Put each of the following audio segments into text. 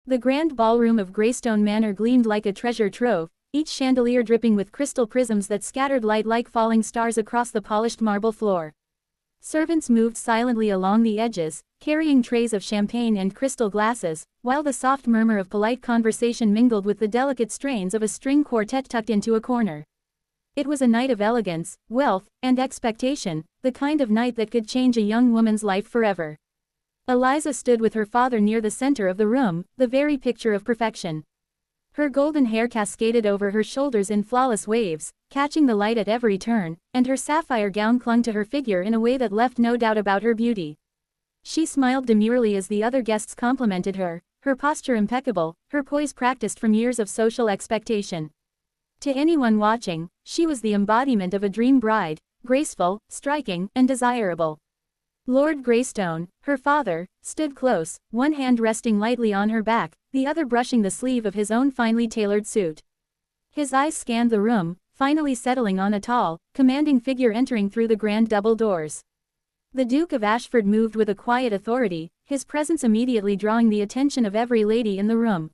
The grand ballroom of Greystone Manor gleamed like a treasure trove, each chandelier dripping with crystal prisms that scattered light like falling stars across the polished marble floor. Servants moved silently along the edges, carrying trays of champagne and crystal glasses, while the soft murmur of polite conversation mingled with the delicate strains of a string quartet tucked into a corner. It was a night of elegance, wealth, and expectation, the kind of night that could change a young woman's life forever. Eliza stood with her father near the center of the room, the very picture of perfection. Her golden hair cascaded over her shoulders in flawless waves, catching the light at every turn, and her sapphire gown clung to her figure in a way that left no doubt about her beauty. She smiled demurely as the other guests complimented her, her posture impeccable, her poise practiced from years of social expectation. To anyone watching, she was the embodiment of a dream bride, graceful, striking, and desirable. Lord Greystone, her father, stood close, one hand resting lightly on her back, the other brushing the sleeve of his own finely tailored suit. His eyes scanned the room, finally settling on a tall, commanding figure entering through the grand double doors. The Duke of Ashford moved with a quiet authority, his presence immediately drawing the attention of every lady in the room.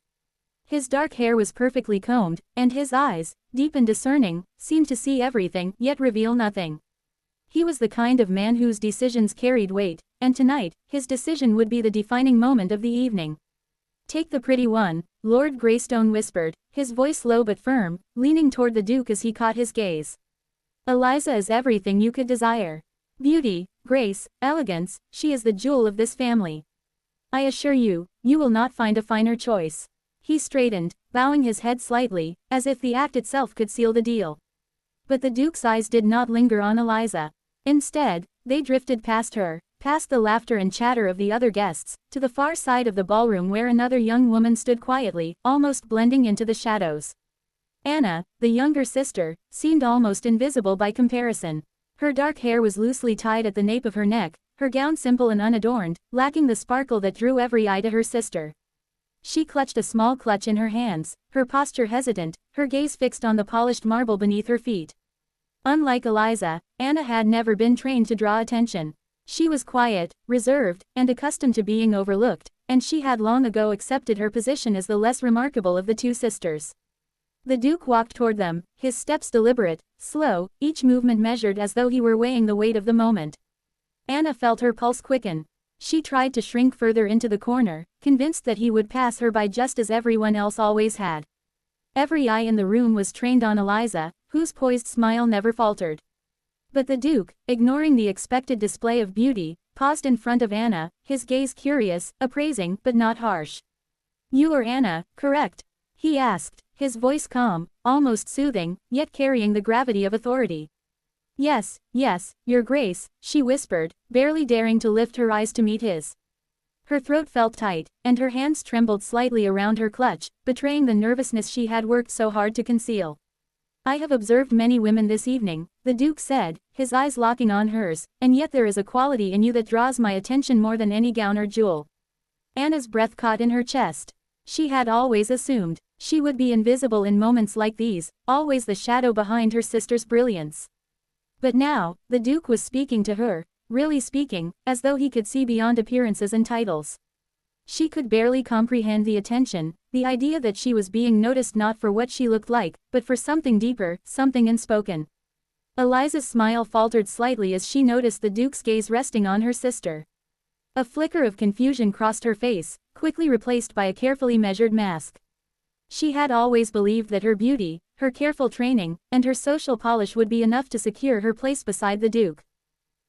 His dark hair was perfectly combed, and his eyes, deep and discerning, seemed to see everything, yet reveal nothing. He was the kind of man whose decisions carried weight, and tonight, his decision would be the defining moment of the evening. "Take the pretty one," Lord Greystone whispered, his voice low but firm, leaning toward the Duke as he caught his gaze. "Eliza is everything you could desire. Beauty, grace, elegance, she is the jewel of this family. I assure you, you will not find a finer choice." He straightened, bowing his head slightly, as if the act itself could seal the deal. But the Duke's eyes did not linger on Eliza. Instead, they drifted past her, past the laughter and chatter of the other guests, to the far side of the ballroom where another young woman stood quietly, almost blending into the shadows. Anna, the younger sister, seemed almost invisible by comparison. Her dark hair was loosely tied at the nape of her neck, her gown simple and unadorned, lacking the sparkle that drew every eye to her sister. She clutched a small clutch in her hands, her posture hesitant, her gaze fixed on the polished marble beneath her feet. Unlike Eliza, Anna had never been trained to draw attention. She was quiet, reserved, and accustomed to being overlooked, and she had long ago accepted her position as the less remarkable of the two sisters. The Duke walked toward them, his steps deliberate, slow, each movement measured as though he were weighing the weight of the moment. Anna felt her pulse quicken. She tried to shrink further into the corner, convinced that he would pass her by just as everyone else always had. Every eye in the room was trained on Eliza, whose poised smile never faltered. But the Duke, ignoring the expected display of beauty, paused in front of Anna, his gaze curious, appraising, but not harsh. "You are Anna, correct?" he asked, his voice calm, almost soothing, yet carrying the gravity of authority. "Yes, yes, Your Grace," she whispered, barely daring to lift her eyes to meet his. Her throat felt tight, and her hands trembled slightly around her clutch, betraying the nervousness she had worked so hard to conceal. "I have observed many women this evening," the Duke said, his eyes locking on hers, "and yet there is a quality in you that draws my attention more than any gown or jewel." Anna's breath caught in her chest. She had always assumed she would be invisible in moments like these, always the shadow behind her sister's brilliance. But now, the Duke was speaking to her, really speaking, as though he could see beyond appearances and titles. She could barely comprehend the attention, the idea that she was being noticed not for what she looked like, but for something deeper, something unspoken. Eliza's smile faltered slightly as she noticed the Duke's gaze resting on her sister. A flicker of confusion crossed her face, quickly replaced by a carefully measured mask. She had always believed that her beauty, her careful training, and her social polish would be enough to secure her place beside the Duke.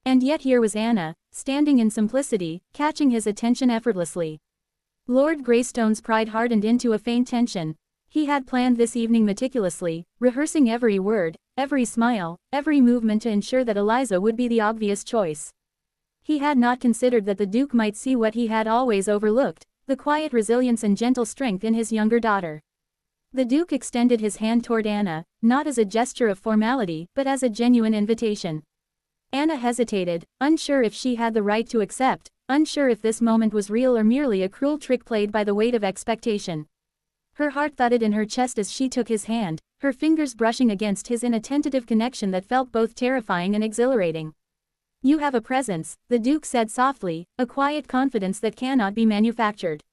And yet here was Anna, standing in simplicity, catching his attention effortlessly. Lord Greystone's pride hardened into a faint tension. He had planned this evening meticulously, rehearsing every word, every smile, every movement to ensure that Eliza would be the obvious choice. He had not considered that the Duke might see what he had always overlooked, the quiet resilience and gentle strength in his younger daughter. The Duke extended his hand toward Anna, not as a gesture of formality, but as a genuine invitation. Anna hesitated, unsure if she had the right to accept, unsure if this moment was real or merely a cruel trick played by the weight of expectation. Her heart thudded in her chest as she took his hand, her fingers brushing against his in a tentative connection that felt both terrifying and exhilarating. "You have a presence," the Duke said softly, "a quiet confidence that cannot be manufactured.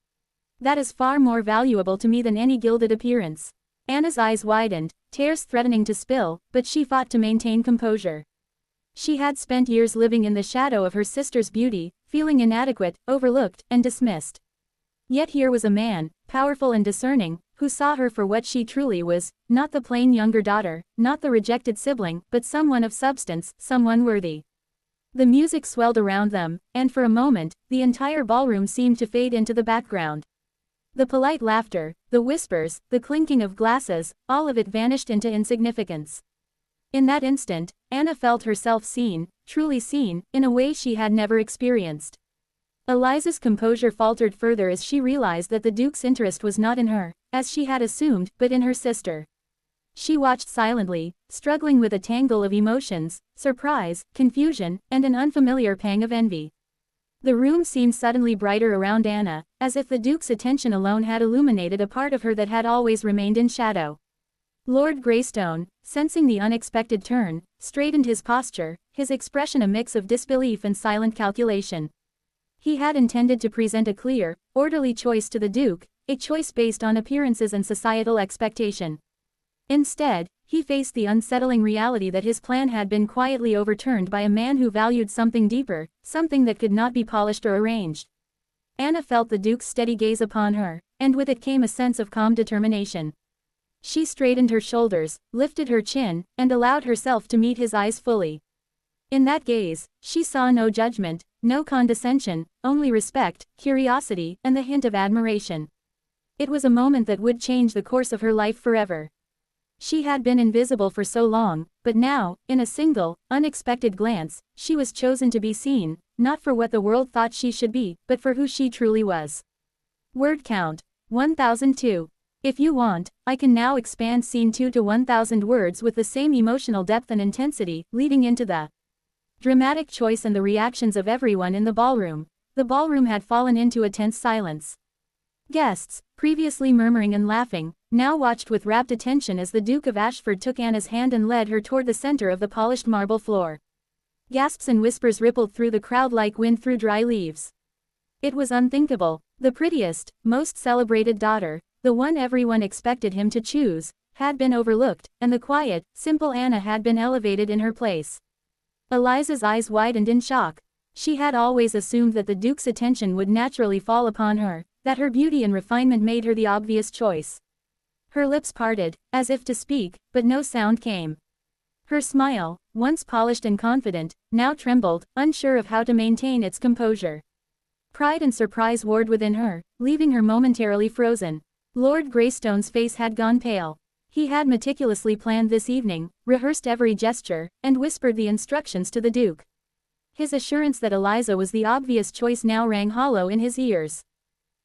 That is far more valuable to me than any gilded appearance. Anna's eyes widened, tears threatening to spill, but she fought to maintain composure. She had spent years living in the shadow of her sister's beauty, feeling inadequate, overlooked, and dismissed. Yet here was a man, powerful and discerning, who saw her for what she truly was, not the plain younger daughter, not the rejected sibling, but someone of substance, someone worthy. The music swelled around them, and for a moment, the entire ballroom seemed to fade into the background. The polite laughter, the whispers, the clinking of glasses, all of it vanished into insignificance. In that instant, Anna felt herself seen, truly seen, in a way she had never experienced. Eliza's composure faltered further as she realized that the Duke's interest was not in her, as she had assumed, but in her sister. She watched silently, struggling with a tangle of emotions, surprise, confusion, and an unfamiliar pang of envy. The room seemed suddenly brighter around Anna, as if the Duke's attention alone had illuminated a part of her that had always remained in shadow. Lord Greystone, sensing the unexpected turn, straightened his posture, his expression a mix of disbelief and silent calculation. He had intended to present a clear, orderly choice to the Duke, a choice based on appearances and societal expectation. Instead, he faced the unsettling reality that his plan had been quietly overturned by a man who valued something deeper, something that could not be polished or arranged. Anna felt the Duke's steady gaze upon her, and with it came a sense of calm determination. She straightened her shoulders, lifted her chin, and allowed herself to meet his eyes fully. In that gaze, she saw no judgment, no condescension, only respect, curiosity, and the hint of admiration. It was a moment that would change the course of her life forever. She had been invisible for so long, but now, in a single, unexpected glance, she was chosen to be seen, not for what the world thought she should be, but for who she truly was. Word count: 1002. If you want, I can now expand scene 2 to 1000 words with the same emotional depth and intensity, leading into the dramatic choice and the reactions of everyone in the ballroom. The ballroom had fallen into a tense silence. Guests, previously murmuring and laughing, now watched with rapt attention as the Duke of Ashford took Anna's hand and led her toward the center of the polished marble floor. Gasps and whispers rippled through the crowd like wind through dry leaves. It was unthinkable. The prettiest, most celebrated daughter, the one everyone expected him to choose, had been overlooked, and the quiet, simple Anna had been elevated in her place. Eliza's eyes widened in shock. She had always assumed that the Duke's attention would naturally fall upon her, that her beauty and refinement made her the obvious choice. Her lips parted, as if to speak, but no sound came. Her smile, once polished and confident, now trembled, unsure of how to maintain its composure. Pride and surprise warred within her, leaving her momentarily frozen. Lord Greystone's face had gone pale. He had meticulously planned this evening, rehearsed every gesture, and whispered the instructions to the Duke. His assurance that Eliza was the obvious choice now rang hollow in his ears.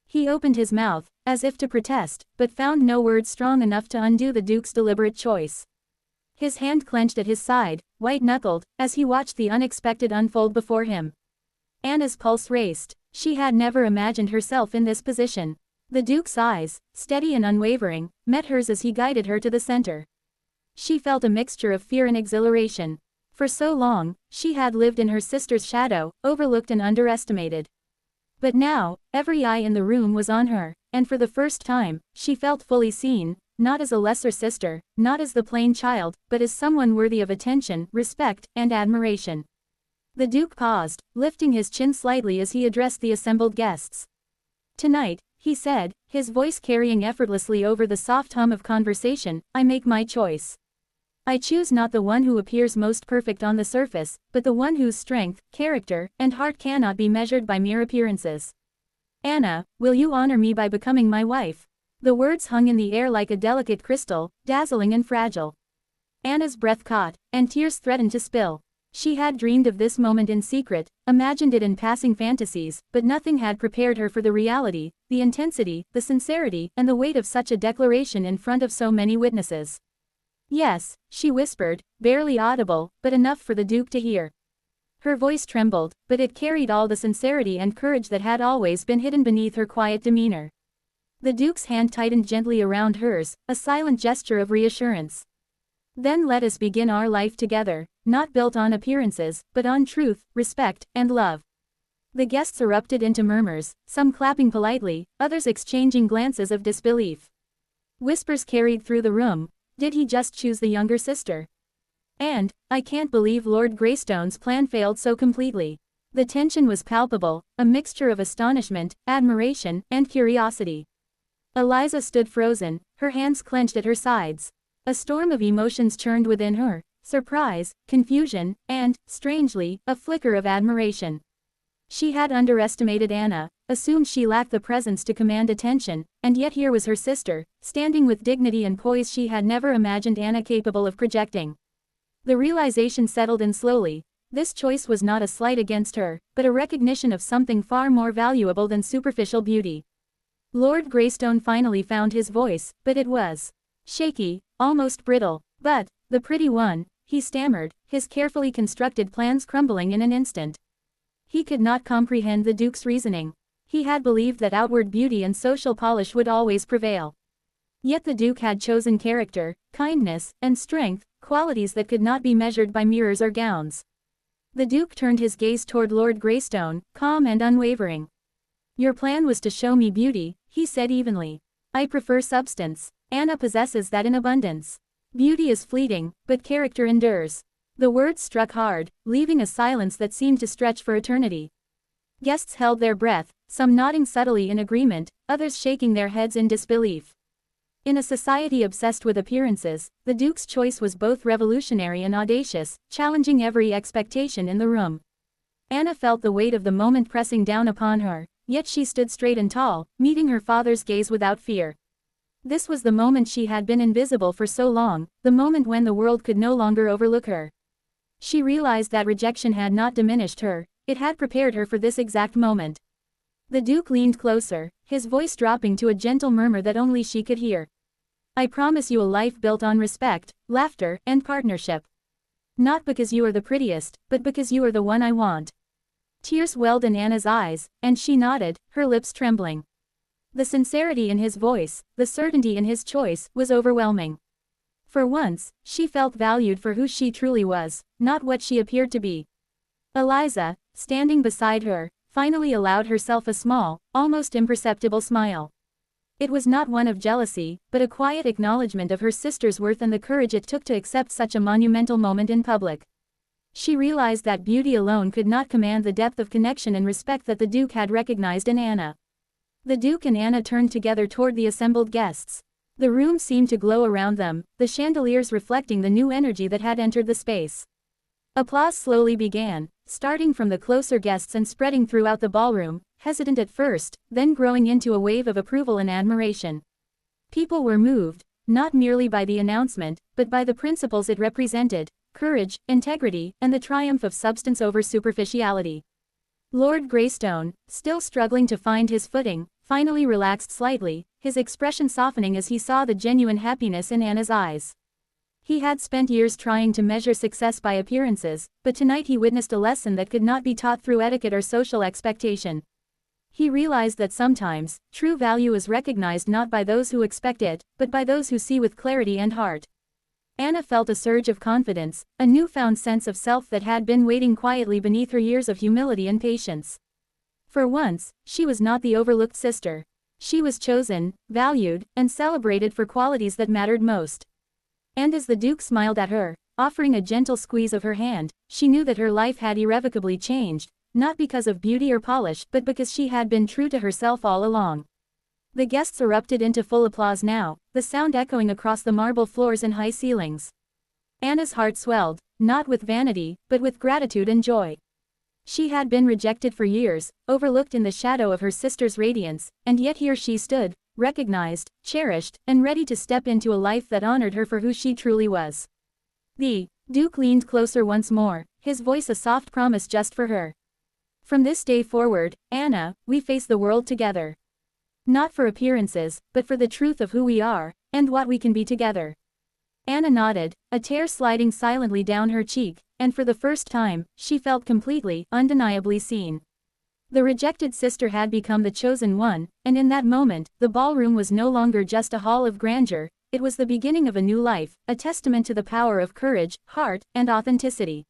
He opened his mouth, as if to protest, but found no words strong enough to undo the Duke's deliberate choice. His hand clenched at his side, white-knuckled, as he watched the unexpected unfold before him. Anna's pulse raced. She had never imagined herself in this position. The Duke's eyes, steady and unwavering, met hers as he guided her to the center. She felt a mixture of fear and exhilaration. For so long, she had lived in her sister's shadow, overlooked and underestimated. But now, every eye in the room was on her, and for the first time, she felt fully seen, not as a lesser sister, not as the plain child, but as someone worthy of attention, respect, and admiration. The Duke paused, lifting his chin slightly as he addressed the assembled guests. "Tonight," he said, his voice carrying effortlessly over the soft hum of conversation, "I make my choice. I choose not the one who appears most perfect on the surface, but the one whose strength, character, and heart cannot be measured by mere appearances. Anna, will you honor me by becoming my wife?" The words hung in the air like a delicate crystal, dazzling and fragile. Anna's breath caught, and tears threatened to spill. She had dreamed of this moment in secret, imagined it in passing fantasies, but nothing had prepared her for the reality, the intensity, the sincerity, and the weight of such a declaration in front of so many witnesses. "Yes," she whispered, barely audible, but enough for the Duke to hear. Her voice trembled, but it carried all the sincerity and courage that had always been hidden beneath her quiet demeanor. The Duke's hand tightened gently around hers, a silent gesture of reassurance. "Then let us begin our life together, not built on appearances, but on truth, respect, and love." The guests erupted into murmurs, some clapping politely, others exchanging glances of disbelief. Whispers carried through the room, did he just choose the younger sister? And, I can't believe Lord Greystone's plan failed so completely. The tension was palpable, a mixture of astonishment, admiration, and curiosity. Eliza stood frozen, her hands clenched at her sides. A storm of emotions churned within her, surprise, confusion, and, strangely, a flicker of admiration. She had underestimated Anna, assumed she lacked the presence to command attention, and yet here was her sister, standing with dignity and poise she had never imagined Anna capable of projecting. The realization settled in slowly. This choice was not a slight against her, but a recognition of something far more valuable than superficial beauty. Lord Greystone finally found his voice, but it was shaky, almost brittle. "But, the pretty one," he stammered, his carefully constructed plans crumbling in an instant. He could not comprehend the Duke's reasoning. He had believed that outward beauty and social polish would always prevail. Yet the Duke had chosen character, kindness, and strength, qualities that could not be measured by mirrors or gowns. The Duke turned his gaze toward Lord Greystone, calm and unwavering. "Your plan was to show me beauty," he said evenly. "I prefer substance. Anna possesses that in abundance. Beauty is fleeting, but character endures." The words struck hard, leaving a silence that seemed to stretch for eternity. Guests held their breath, some nodding subtly in agreement, others shaking their heads in disbelief. In a society obsessed with appearances, the Duke's choice was both revolutionary and audacious, challenging every expectation in the room. Anna felt the weight of the moment pressing down upon her, yet she stood straight and tall, meeting her father's gaze without fear. This was the moment she had been invisible for so long, the moment when the world could no longer overlook her. She realized that rejection had not diminished her, it had prepared her for this exact moment. The Duke leaned closer, his voice dropping to a gentle murmur that only she could hear. "I promise you a life built on respect, laughter, and partnership. Not because you are the prettiest, but because you are the one I want." Tears welled in Anna's eyes, and she nodded, her lips trembling. The sincerity in his voice, the certainty in his choice, was overwhelming. For once, she felt valued for who she truly was, not what she appeared to be. Eliza, standing beside her, finally allowed herself a small, almost imperceptible smile. It was not one of jealousy, but a quiet acknowledgement of her sister's worth and the courage it took to accept such a monumental moment in public. She realized that beauty alone could not command the depth of connection and respect that the Duke had recognized in Anna. The Duke and Anna turned together toward the assembled guests. The room seemed to glow around them, the chandeliers reflecting the new energy that had entered the space. Applause slowly began, starting from the closer guests and spreading throughout the ballroom, hesitant at first, then growing into a wave of approval and admiration. People were moved, not merely by the announcement, but by the principles it represented: courage, integrity, and the triumph of substance over superficiality. Lord Greystone, still struggling to find his footing, finally relaxed slightly, his expression softening as he saw the genuine happiness in Anna's eyes. He had spent years trying to measure success by appearances, but tonight he witnessed a lesson that could not be taught through etiquette or social expectation. He realized that sometimes, true value is recognized not by those who expect it, but by those who see with clarity and heart. Anna felt a surge of confidence, a newfound sense of self that had been waiting quietly beneath her years of humility and patience. For once, she was not the overlooked sister. She was chosen, valued, and celebrated for qualities that mattered most. And as the Duke smiled at her, offering a gentle squeeze of her hand, she knew that her life had irrevocably changed, not because of beauty or polish but because she had been true to herself all along. The guests erupted into full applause now, the sound echoing across the marble floors and high ceilings. Anna's heart swelled, not with vanity, but with gratitude and joy. She had been rejected for years, overlooked in the shadow of her sister's radiance, and yet here she stood, recognized, cherished, and ready to step into a life that honored her for who she truly was. The Duke leaned closer once more, his voice a soft promise just for her. "From this day forward, Anna, we face the world together. Not for appearances, but for the truth of who we are, and what we can be together." Anna nodded, a tear sliding silently down her cheek, and for the first time, she felt completely, undeniably seen. The rejected sister had become the chosen one, and in that moment, the ballroom was no longer just a hall of grandeur, it was the beginning of a new life, a testament to the power of courage, heart, and authenticity.